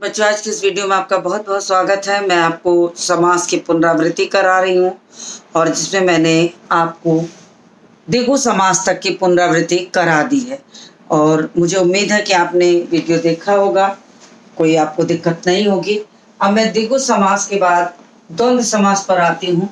बच्चों, आज की इस वीडियो में आपका बहुत बहुत स्वागत है। मैं आपको समास की पुनरावृत्ति करा रही हूँ और जिसमें मैंने आपको द्विगु समास तक की पुनरावृत्ति करा दी है और मुझे उम्मीद है कि आपने वीडियो देखा होगा, कोई आपको दिक्कत नहीं होगी। अब मैं द्विगु समास के बाद द्वंद्व समास पर आती हूँ।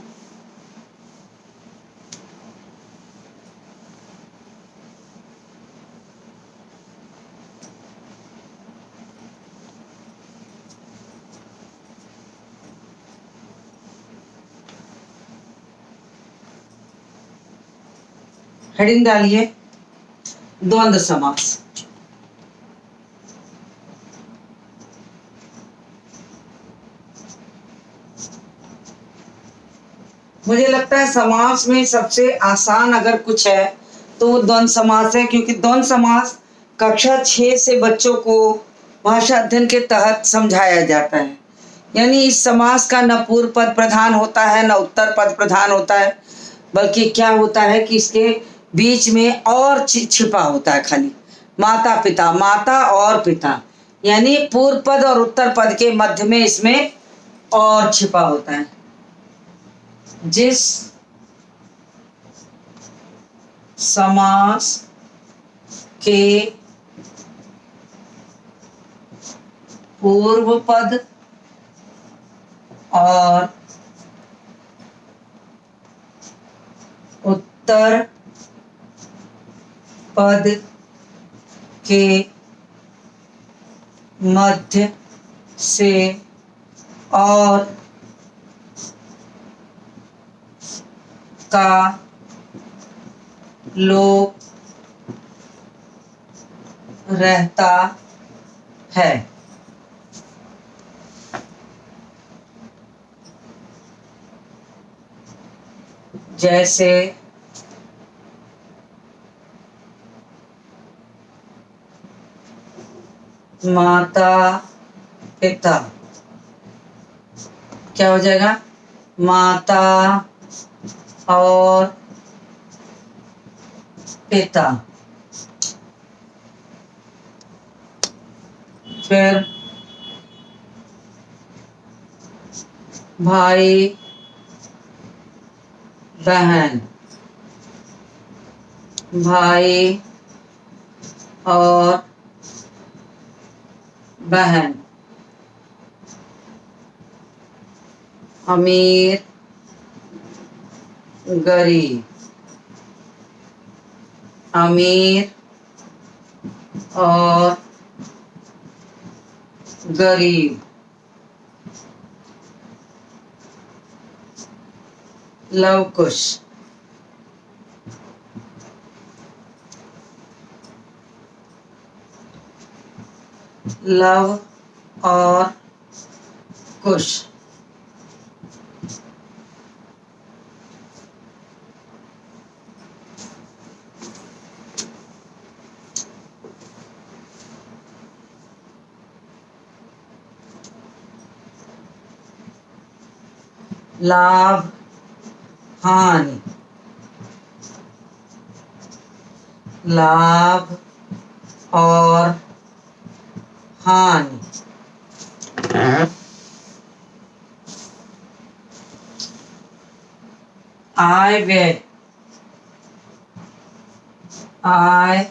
हेडिंग डालिए, द्वंद्व समास। मुझे लगता है समास में सबसे आसान अगर कुछ है तो वो द्वंद्व समास है, क्योंकि द्वंद्व समास कक्षा 6 से बच्चों को भाषा अध्ययन के तहत समझाया जाता है। यानी इस समास का न पूर्व पद प्रधान होता है न उत्तर पद प्रधान होता है, बल्कि क्या होता है कि इसके बीच में और छिपा होता है खाली माता पिता, माता और पिता, यानी पूर्व पद और उत्तर पद के मध्य में इसमें और छिपा होता है। जिस समास के पूर्व पद और उत्तर पद के मध्य से और का लोप रहता है। जैसे माता पिता, क्या हो जाएगा? माता और पिता। फिर भाई बहन, भाई और बहन, अमीर गरीब, अमीर और गरीब, लव कुश, लव और कुश, लाभ हानि, लाभ और हानि, आय व्यय, आय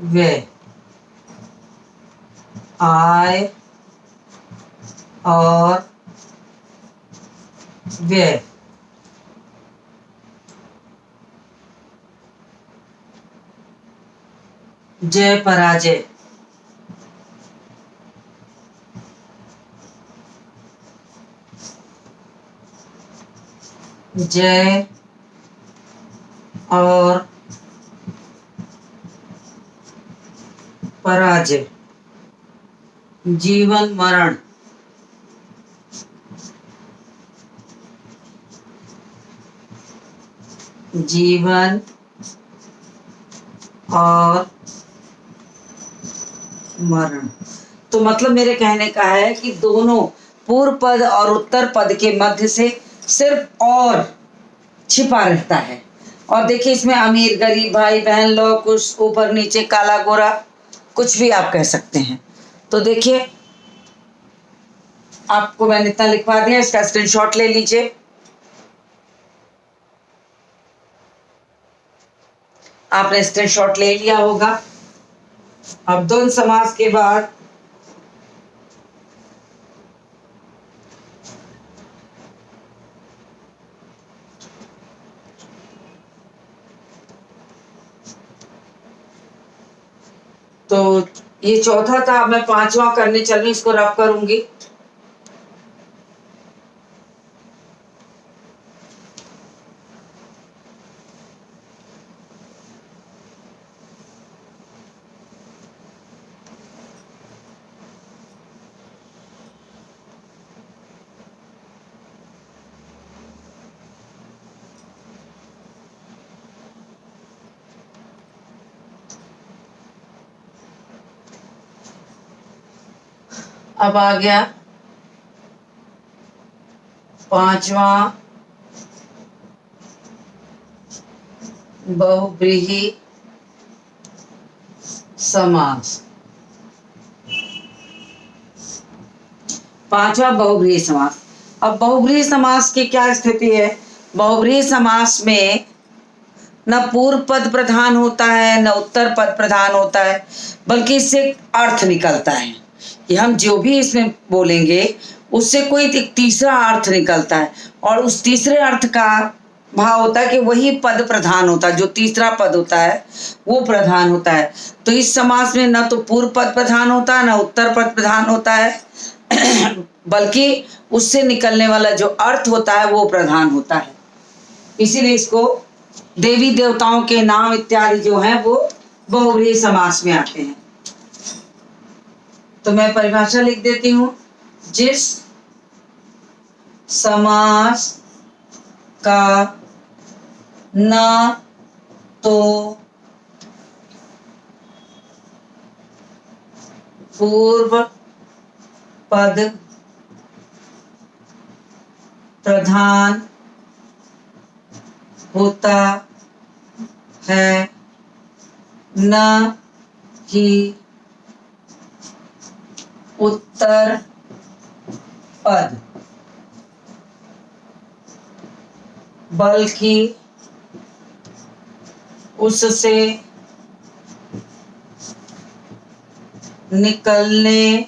व्यय, आय और व्यय, जय पराजय, जय और पराजय, जीवन मरण, जीवन और मरण। तो मतलब मेरे कहने का है कि दोनों पूर्व पद और उत्तर पद के मध्य से सिर्फ और छिपा रहता है। और देखिए इसमें अमीर गरीब भाई बहन लोग कुछ ऊपर नीचे काला गोरा कुछ भी आप कह सकते हैं। तो देखिए आपको मैंने इतना लिखवा दिया, इसका स्क्रीनशॉट ले लीजिए। आपने स्क्रीनशॉट ले लिया होगा। अब द्वंद्व समास के बाद तो ये चौथा था, अब मैं पांचवा करने चल रही, इसको रब करूंगी। अब आ गया पांचवा बहुव्रीहि समास। पांचवा बहुव्रीहि समास। अब बहुव्रीहि समास की क्या स्थिति है? बहुव्रीहि समास में न पूर्व पद प्रधान होता है न उत्तर पद प्रधान होता है, बल्कि इससे अर्थ निकलता है कि हम जो भी इसमें बोलेंगे उससे कोई एक तीसरा अर्थ निकलता है, और उस तीसरे अर्थ का भाव होता है कि वही पद प्रधान होता है, जो तीसरा पद होता है वो प्रधान होता है। तो इस समास में न तो पूर्व पद प्रधान होता है न उत्तर पद प्रधान होता है, बल्कि उससे निकलने वाला जो अर्थ होता है वो प्रधान होता है। इसीलिए इसको देवी देवताओं के नाम इत्यादि जो हैं वो बहुव्रीहि समास में आते हैं। तो मैं परिभाषा लिख देती हूं। जिस समास का न तो पूर्व पद प्रधान होता है न ही उत्तर पद, बल्कि उससे निकलने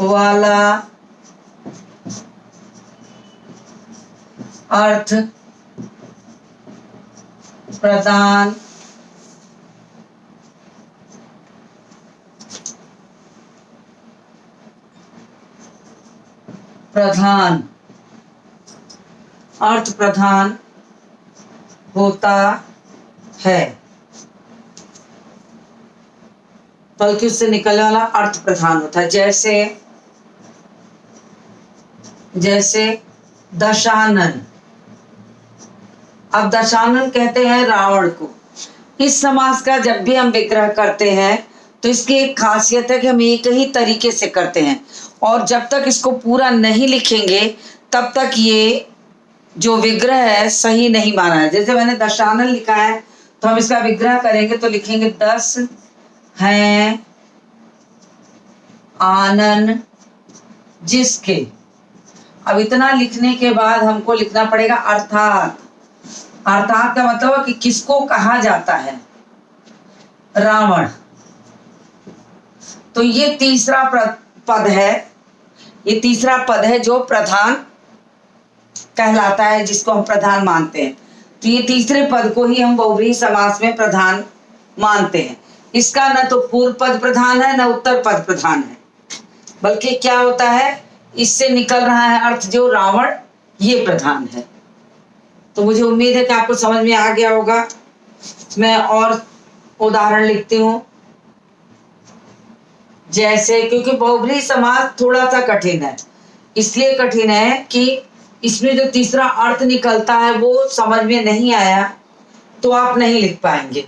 वाला अर्थ प्रदान प्रधान अर्थ प्रधान होता है, बल्कि उससे निकलने वाला अर्थ प्रधान होता है। जैसे दशानन। अब दशानन कहते हैं रावण को। इस समास का जब भी हम विग्रह करते हैं तो इसकी एक खासियत है कि हम एक ही तरीके से करते हैं, और जब तक इसको पूरा नहीं लिखेंगे तब तक ये जो विग्रह है सही नहीं माना है। जैसे मैंने दशानन लिखा है तो हम इसका विग्रह करेंगे तो लिखेंगे 10 हैं आनन जिसके। अब इतना लिखने के बाद हमको लिखना पड़ेगा अर्थात। अर्थात का मतलब है कि किसको कहा जाता है? रावण। तो ये तीसरा पद है, ये तीसरा पद है जो प्रधान कहलाता है, जिसको हम प्रधान मानते हैं। तो ये तीसरे पद को ही हम बहुव्रीहि समास में प्रधान मानते हैं। इसका न तो पूर्व पद प्रधान है न उत्तर पद प्रधान है, बल्कि क्या होता है, इससे निकल रहा है अर्थ जो रावण, ये प्रधान है। तो मुझे उम्मीद है कि आपको समझ में आ गया होगा। मैं और उदाहरण लिखती हूं। जैसे, क्योंकि बहुव्रीहि समास थोड़ा सा कठिन है, इसलिए कठिन है कि इसमें जो तीसरा अर्थ निकलता है वो समझ में नहीं आया तो आप नहीं लिख पाएंगे।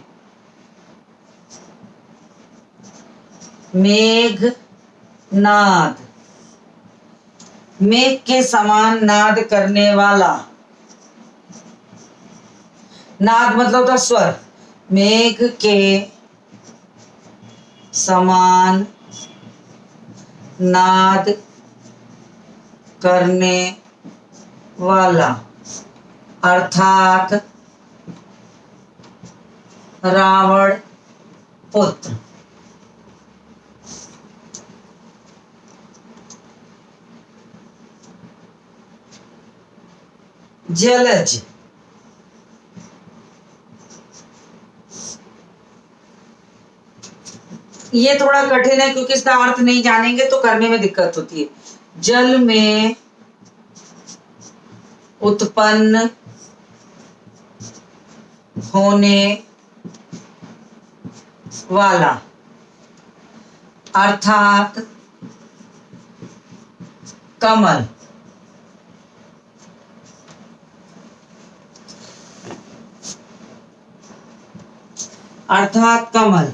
मेघ नाद, मेघ के समान नाद करने वाला। नाद मतलब था स्वर। मेघ के समान नाद करने वाला अर्थात रावण पुत्र। जलज, ये थोड़ा कठिन है क्योंकि इसका अर्थ नहीं जानेंगे तो करने में दिक्कत होती है। जल में उत्पन्न होने वाला अर्थात कमल। अर्थात कमल।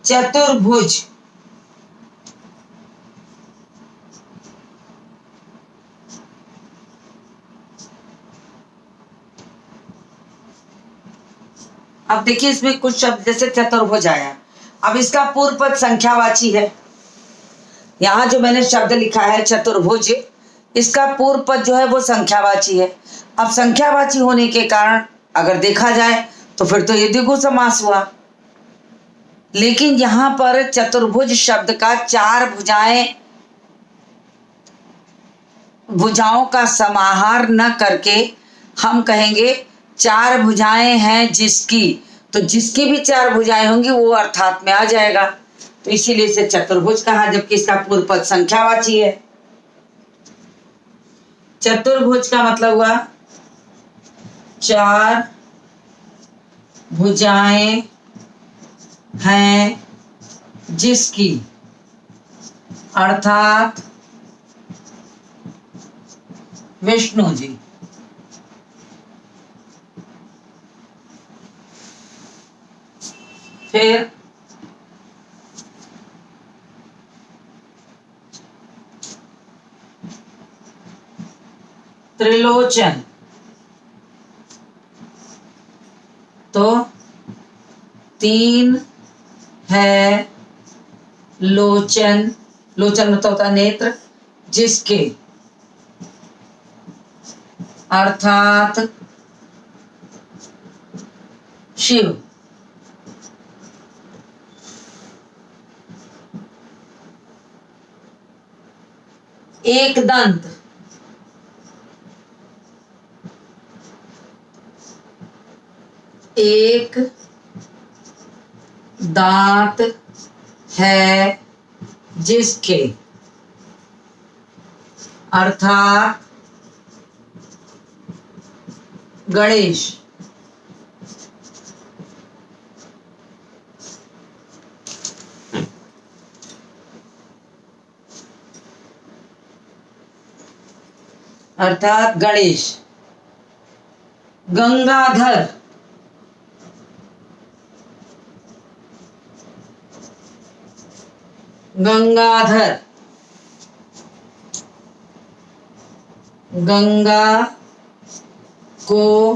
चतुर्भुज, अब देखिए इसमें कुछ शब्द जैसे चतुर्भुज आया, अब इसका पूर्व पद संख्यावाची है। यहाँ जो मैंने शब्द लिखा है चतुर्भुज, इसका पूर्व पद जो है वो संख्यावाची है। अब संख्यावाची होने के कारण अगर देखा जाए तो फिर तो ये द्विगु समास हुआ, लेकिन यहाँ पर चतुर्भुज शब्द का चार भुजाओं का समाहार न करके हम कहेंगे चार भुजाएं हैं जिसकी, तो जिसकी भी चार भुजाएं होंगी वो अर्थात में आ जाएगा, तो इसीलिए इसे चतुर्भुज कहा, जबकि इसका पूर्व पद संख्यावाची है। चतुर्भुज का मतलब हुआ चार भुजाएं हैं जिसकी, अर्थात विष्णु जी। फिर त्रिलोचन, तो तीन है लोचन, लोचन मतलब होता नेत्र, जिसके, अर्थात शिव। एक दंत, एक दांत है जिसके, अर्थात गणेश। अर्थात गणेश। गंगाधर, गंगाधर, गंगा को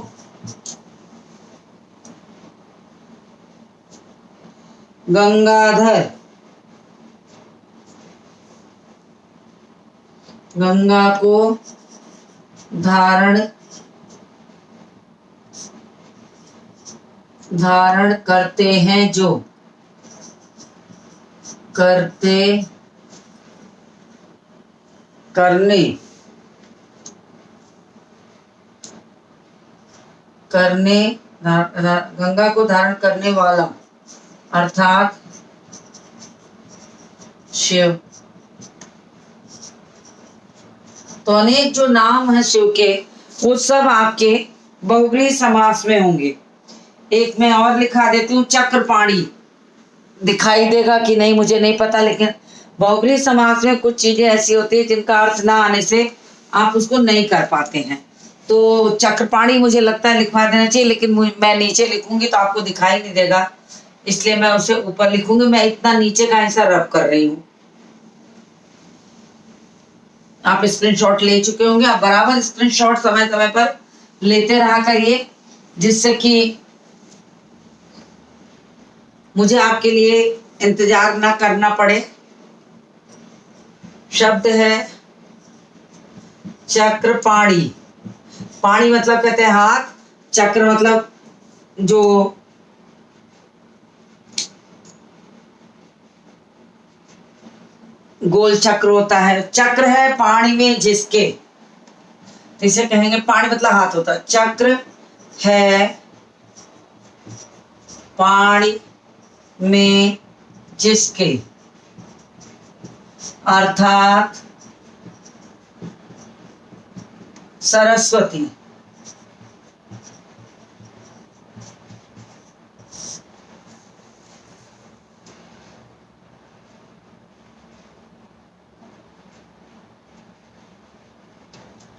गंगाधर, गंगा को धारण करते हैं जो, गंगा को धारण करने वाला, अर्थात शिव। तो अनेक जो नाम है शिव के वो सब आपके बहुब्रीहि समास में होंगे। एक मैं और लिखा देती हूँ, चक्रपाणी। दिखाई देगा कि नहीं मुझे नहीं पता, लेकिन बहुब्रीहि समास में कुछ चीजें ऐसी होती है जिनका अर्थ ना आने से आप उसको नहीं कर पाते हैं। तो चक्रपाणी मुझे लगता है लिखवा देना चाहिए, लेकिन मैं नीचे लिखूंगी तो आपको दिखाई नहीं देगा, इसलिए मैं उसे ऊपर लिखूंगी। मैं इतना नीचे का ऐसा रब कर रही हूँ। आप स्क्रीनशॉट ले चुके होंगे, आप बराबर स्क्रीनशॉट समय समय पर लेते रहा करिए, जिससे कि मुझे आपके लिए इंतजार ना करना पड़े। शब्द है चक्रपाणी। पाणी मतलब कहते हैं हाथ, चक्र मतलब जो गोल चक्र होता है। चक्र है पाणी में जिसके, तो इसे कहेंगे पाणी मतलब हाथ होता है। चक्र है पाणी में जिसके, अर्थात सरस्वती।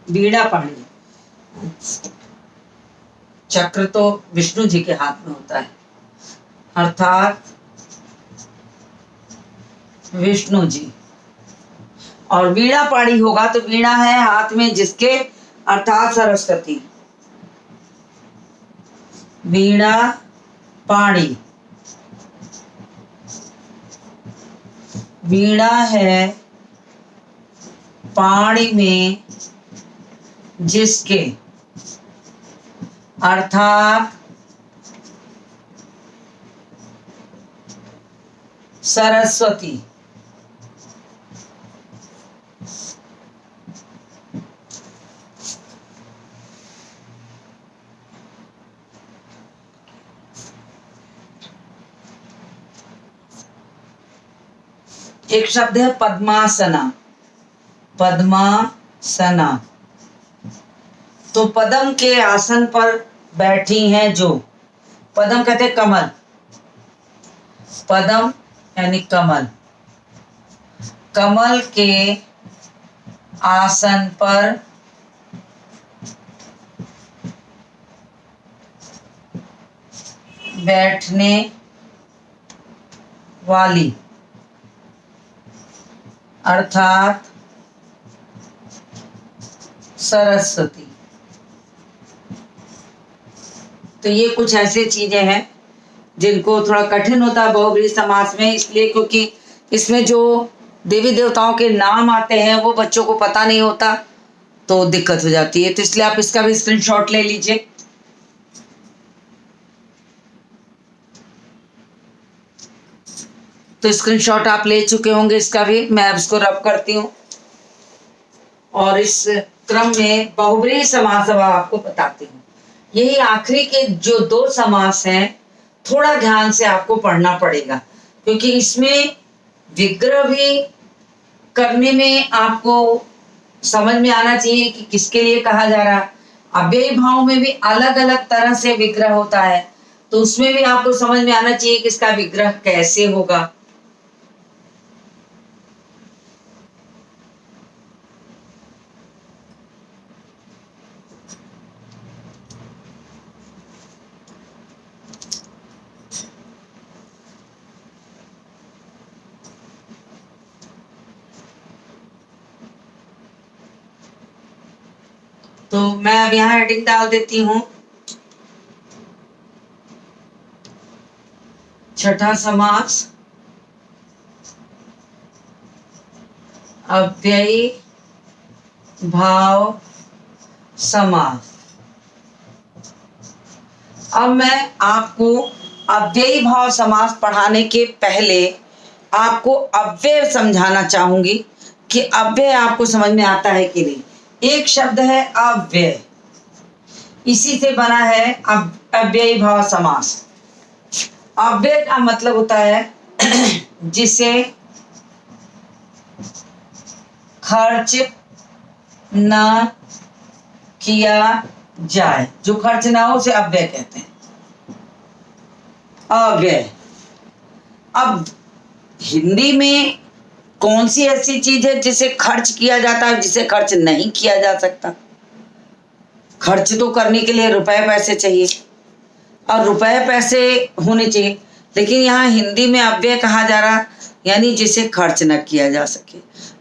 बीड़ा पाणी, चक्र तो विष्णु जी के हाथ में होता है, अर्थात विष्णु जी। और वीणा पाणी होगा तो वीणा है हाथ में जिसके, अर्थात सरस्वती। वीणा पाणी, वीणा है पाणी में जिसके, अर्थात सरस्वती। एक शब्द है पद्मासना। पद्मासना तो पद्म के आसन पर बैठी हैं जो। पद्म कहते हैं कमल, पद्म यानी कमल। कमल के आसन पर बैठने वाली, अर्थात सरस्वती। तो ये कुछ ऐसे चीजें हैं जिनको थोड़ा कठिन होता है बहुब्रीहि समास में, इसलिए क्योंकि इसमें जो देवी देवताओं के नाम आते हैं वो बच्चों को पता नहीं होता तो दिक्कत हो जाती है। तो इसलिए आप इसका भी स्क्रीनशॉट ले लीजिए। तो स्क्रीनशॉट आप ले चुके होंगे इसका भी, मैं अब इसको रब करती हूँ और इस क्रम में बहुब्रीहि समास अब आपको बताती हूँ। यही आखिरी के जो 2 समास हैं थोड़ा ध्यान से आपको पढ़ना पड़ेगा, क्योंकि इसमें विग्रह भी करने में आपको समझ में आना चाहिए कि किसके लिए कहा जा रहा है। अव्ययी भाव में भी अलग अलग तरह से विग्रह होता है, तो उसमें भी आपको समझ में आना चाहिए कि इसका विग्रह कैसे होगा। तो मैं अब यहाँ हेडिंग डाल देती हूँ। छठा समास अव्ययी भाव समास। अब मैं आपको अव्ययी भाव समास पढ़ाने के पहले आपको अव्यय समझाना चाहूंगी कि अव्यय आपको समझ में आता है कि नहीं। एक शब्द है अव्यय, इसी से बना है अव्ययी भाव समास। अव्यय का मतलब होता है जिसे खर्च न किया जाए, जो खर्च ना हो उसे अव्यय कहते हैं। अव्यय। अब हिंदी में कौन सी ऐसी चीज है जिसे खर्च किया जाता है, जिसे खर्च नहीं किया जा सकता। खर्च तो करने के लिए रुपए पैसे चाहिए और रुपए पैसे होने चाहिए, लेकिन यहाँ हिंदी में अव्यय कहा जा रहा यानी जिसे खर्च न किया जा सके।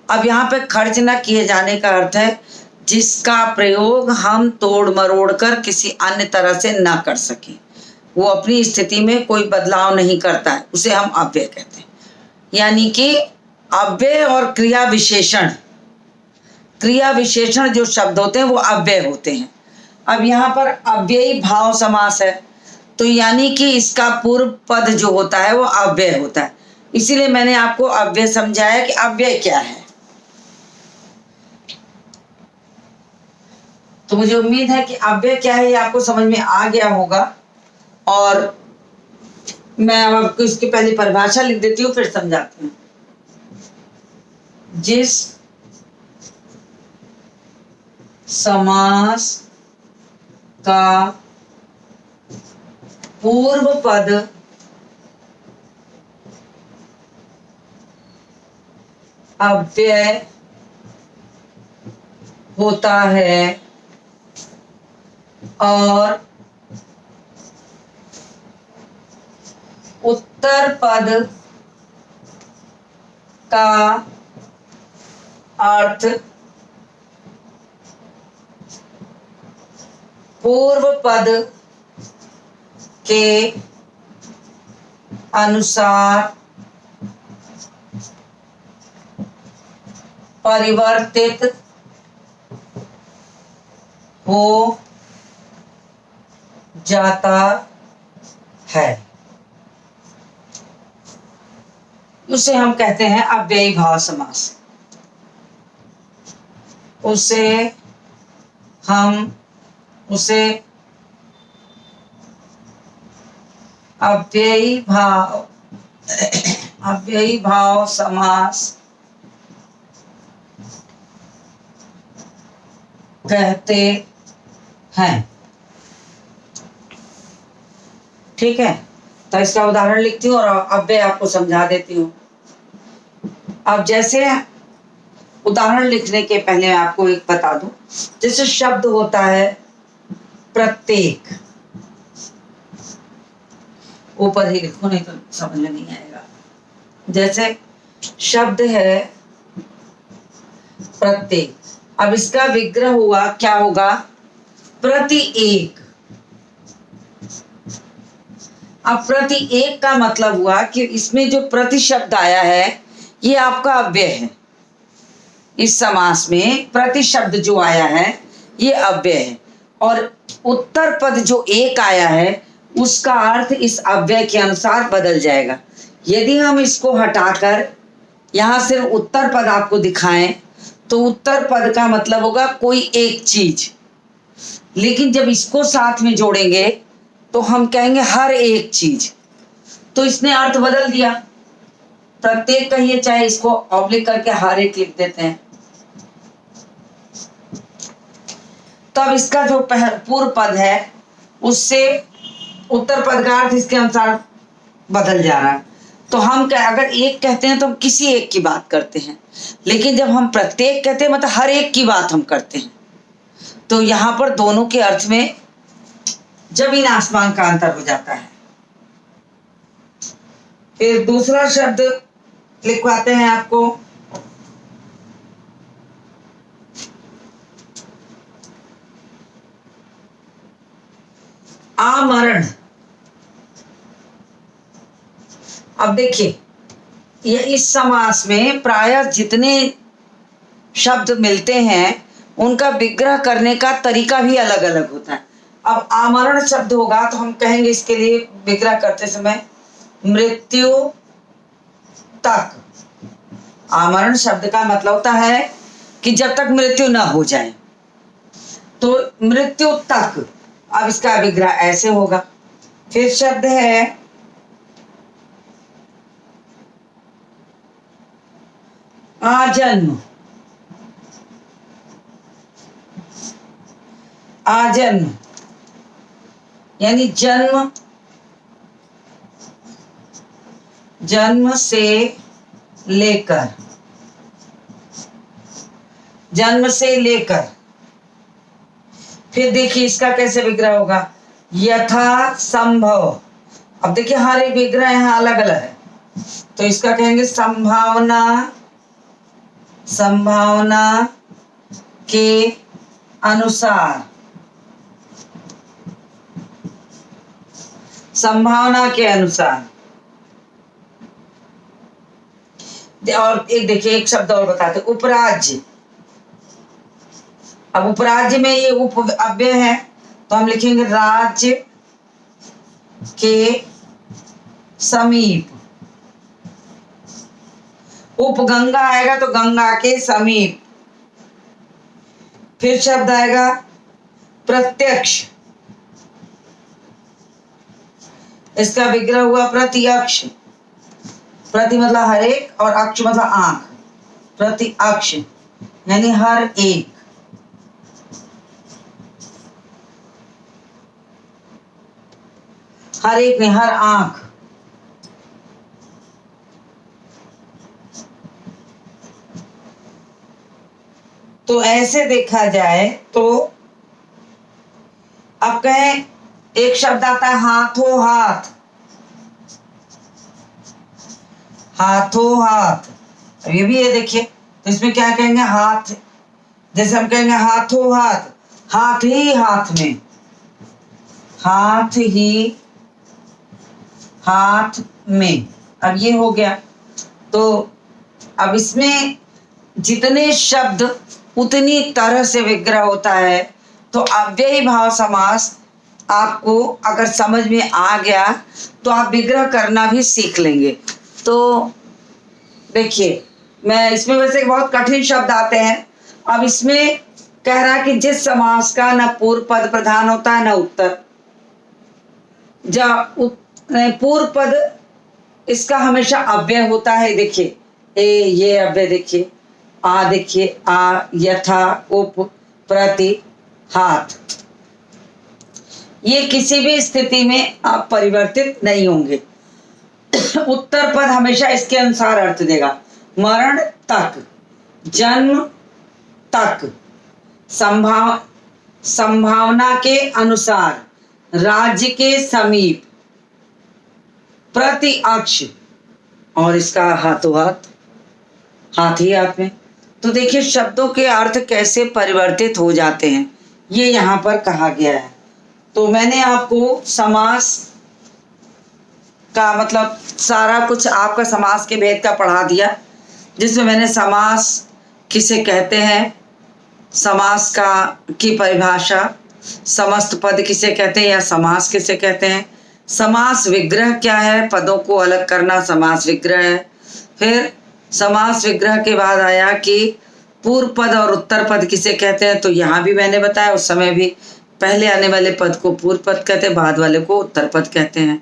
अब यहाँ पे खर्च न किए जाने का अर्थ है जिसका प्रयोग हम तोड़ मरोड़ कर किसी अन्य तरह से ना कर सके। वो अपनी स्थिति में कोई बदलाव नहीं करता है, उसे हम अव्यय कहते हैं। यानी कि अव्यय और क्रिया विशेषण जो शब्द होते हैं वो अव्यय होते हैं। अब यहाँ पर अव्ययी भाव समास है, तो यानी कि इसका पूर्व पद जो होता है वो अव्यय होता है। इसीलिए मैंने आपको अव्यय समझाया कि अव्यय क्या है। तो मुझे उम्मीद है कि अव्यय क्या है ये आपको समझ में आ गया होगा। और मैं अब आपको इसकी पहले परिभाषा लिख देती हूँ, फिर समझाती हूँ। जिस समास का पूर्व पद अव्यय होता है और उत्तर पद का अर्थ पूर्व पद के अनुसार परिवर्तित हो जाता है, उसे हम कहते हैं अव्ययी भाव समास। उसे अव्ययी भाव समास कहते हैं। ठीक है, तो इसका उदाहरण लिखती हूँ और अव्यय आपको समझा देती हूँ। अब जैसे उदाहरण लिखने के पहले मैं आपको एक बता दूं, जैसे शब्द होता है प्रत्येक, ऊपर ही लिखो नहीं तो समझ में नहीं आएगा। जैसे शब्द है प्रत्येक, अब इसका विग्रह हुआ, क्या होगा? प्रति एक। अब प्रति एक का मतलब हुआ कि इसमें जो प्रति शब्द आया है ये आपका अव्यय है। इस समास में प्रति शब्द जो आया है ये अव्यय है, और उत्तर पद जो एक आया है उसका अर्थ इस अव्यय के अनुसार बदल जाएगा। यदि हम इसको हटाकर यहाँ सिर्फ उत्तर पद आपको दिखाएं तो उत्तर पद का मतलब होगा कोई एक चीज, लेकिन जब इसको साथ में जोड़ेंगे तो हम कहेंगे हर एक चीज, तो इसने अर्थ बदल दिया। प्रत्येक कहिए चाहे इसको ऑब्लिक करके हर एक लिख देते हैं, तब इसका जो पूर्व पद है उससे उत्तर पद का अर्थ इसके अनुसार बदल जा रहा है। तो हम अगर एक कहते हैं तो हम किसी एक की बात करते हैं, लेकिन जब हम प्रत्येक कहते हैं मतलब हर एक की बात हम करते हैं। तो यहाँ पर दोनों के अर्थ में जमीन आसमान का अंतर हो जाता है। फिर दूसरा शब्द लिखवाते हैं आपको, आमरण। अब देखिए ये इस समास में प्रायः जितने शब्द मिलते हैं उनका विग्रह करने का तरीका भी अलग अलग होता है। अब आमरण शब्द होगा तो हम कहेंगे इसके लिए विग्रह करते समय मृत्यु तक। आमरण शब्द का मतलब होता है कि जब तक मृत्यु न हो जाए, तो मृत्यु तक। अब इसका विग्रह ऐसे होगा। फिर शब्द है आजन्म। आजन्म यानी जन्म, जन्म से लेकर, जन्म से लेकर। फिर देखिए इसका कैसे विग्रह होगा, यथा संभव। अब देखिए हर एक विग्रह यहाँ अलग अलग है, तो इसका कहेंगे संभावना, संभावना के अनुसार। संभावना के अनुसार। और एक देखिए, एक शब्द और बताते, उपराज्य। अब उपराज्य में ये उप अव्यय है, तो हम लिखेंगे राज्य के समीप। उपगंगा आएगा तो गंगा के समीप। फिर शब्द आएगा प्रत्यक्ष, इसका विग्रह हुआ प्रत्यक्ष। प्रति मतलब हर एक और अक्ष मतलब आंख, प्रत्यक्ष यानी हर एक। हर एक में हर आंख। तो ऐसे देखा जाए तो अब कहें, एक शब्द आता है हाथों हाथ। हाथों हाथ, अब ये भी है देखिए, तो इसमें क्या कहेंगे, हाथ। जैसे हम कहेंगे हाथों हाथ, हाथ ही हाथ में, हाथ ही हाथ में। अब ये हो गया। तो अब इसमें जितने शब्द उतनी तरह से विग्रह होता है। तो अव्ययी भाव समास आपको अगर समझ में आ गया तो आप विग्रह करना भी सीख लेंगे। तो देखिए, मैं इसमें वैसे बहुत कठिन शब्द आते हैं। अब इसमें कह रहा है कि जिस समास का न पूर्व पद प्रधान होता है न उत्तर। पूर्व पद इसका हमेशा अव्यय होता है। देखिए ये अव्यय देखिए, आ देखिए, आ, यथा, उप, प्रति, हाथ, ये किसी भी स्थिति में आप परिवर्तित नहीं होंगे। उत्तर पद हमेशा इसके अनुसार अर्थ देगा। मरण तक, जन्म तक, संभावना के अनुसार, राज्य के समीप, प्रति अक्ष, और इसका हाथों हाथ, हाथ ही हाथ में। तो देखिए शब्दों के अर्थ कैसे परिवर्तित हो जाते हैं, ये यहाँ पर कहा गया है। तो मैंने आपको समास का मतलब सारा कुछ आपका समास के भेद का पढ़ा दिया, जिसमें मैंने समास किसे कहते हैं, समास का की परिभाषा, समस्त पद किसे कहते हैं या समास किसे कहते हैं, समास विग्रह क्या है, पदों को अलग करना समास विग्रह है। फिर समास विग्रह के बाद आया कि पूर्व पद और उत्तर पद किसे कहते हैं। तो यहाँ भी मैंने बताया, उस समय भी पहले आने वाले पद को पूर्व पद कहते हैं, बाद वाले को उत्तर पद कहते हैं।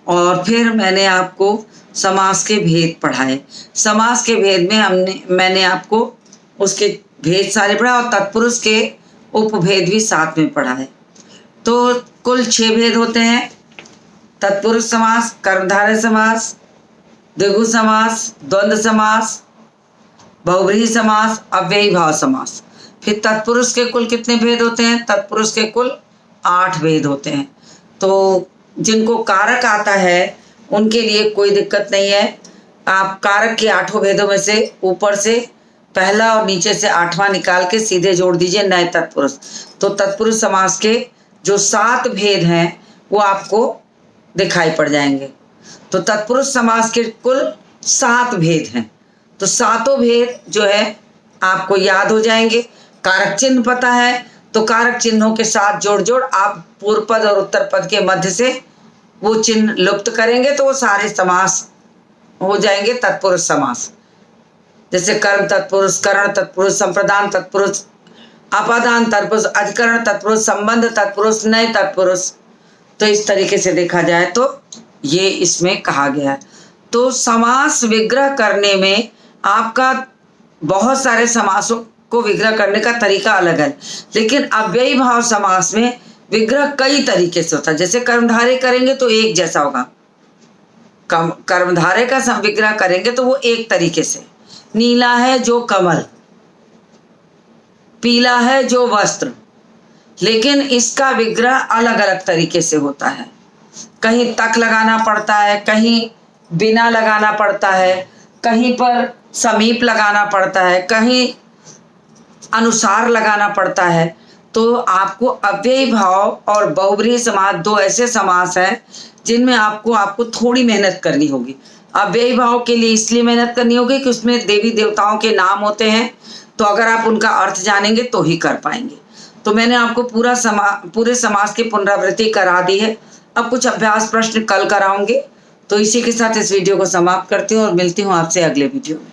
और फिर मैंने आपको समास के भेद पढ़ाए। समास के भेद में मैंने आपको उसके भेद सारे पढ़ा और तत्पुरुष के उपभेद भी साथ में पढ़ाए। तो कुल 6 भेद होते हैं: तत्पुरुष समास, कर्मधारय समास, द्विगु समास, द्वंद्व समास, बहुव्रीहि समास, अव्ययी भाव समास। फिर तत्पुरुष के कुल कितने भेद होते हैं? तत्पुरुष के कुल 8 भेद होते हैं। तो जिनको कारक आता है उनके लिए कोई दिक्कत नहीं है। आप कारक के 8 भेदों में से ऊपर से पहला और नीचे से 8वां निकाल के सीधे जोड़ दीजिए नए तत्पुरुष। तो तत्पुरुष समास के जो 7 भेद हैं वो आपको दिखाई पड़ जाएंगे। तो तत्पुरुष समास के कुल 7 भेद हैं। तो 7 भेद जो है आपको याद हो जाएंगे। कारक चिन्ह पता है तो कारक चिन्हों के साथ जोड़ आप पूर्व पद और उत्तर पद के मध्य से वो चिन्ह लुप्त करेंगे तो वो सारे समास हो जाएंगे तत्पुरुष समास। जैसे कर्म तत्पुरुष, करण तत्पुरुष, संप्रदान तत्पुरुष, अपादान तत्पुरुष, अधिकरण तत्पुरुष, संबंध तत्पुरुष, नए तत्पुरुष। तो इस तरीके से देखा जाए तो ये इसमें कहा गया है। तो समास विग्रह करने में आपका बहुत सारे समासों को विग्रह करने का तरीका अलग है, लेकिन अव्ययी भाव समास में विग्रह कई तरीके से होता है। जैसे कर्मधारय करेंगे तो एक जैसा होगा, कर्मधारय का विग्रह करेंगे तो वो एक तरीके से, नीला है जो कमल, पीला है जो वस्त्र, लेकिन इसका विग्रह अलग अलग तरीके से होता है। कहीं तक लगाना पड़ता है, कहीं बिना लगाना पड़ता है, कहीं पर समीप लगाना पड़ता है, कहीं अनुसार लगाना पड़ता है। तो आपको अव्ययी भाव और बहुव्रीहि समास 2 ऐसे समास हैं जिनमें आपको थोड़ी मेहनत करनी होगी। अव्ययी भाव के लिए इसलिए मेहनत करनी होगी कि उसमें देवी देवताओं के नाम होते हैं, तो अगर आप उनका अर्थ जानेंगे तो ही कर पाएंगे। तो मैंने आपको पूरे समास की पुनरावृत्ति करा दी है। अब कुछ अभ्यास प्रश्न कल कराऊंगे। तो इसी के साथ इस वीडियो को समाप्त करती हूँ और मिलती हूँ आपसे अगले वीडियो में।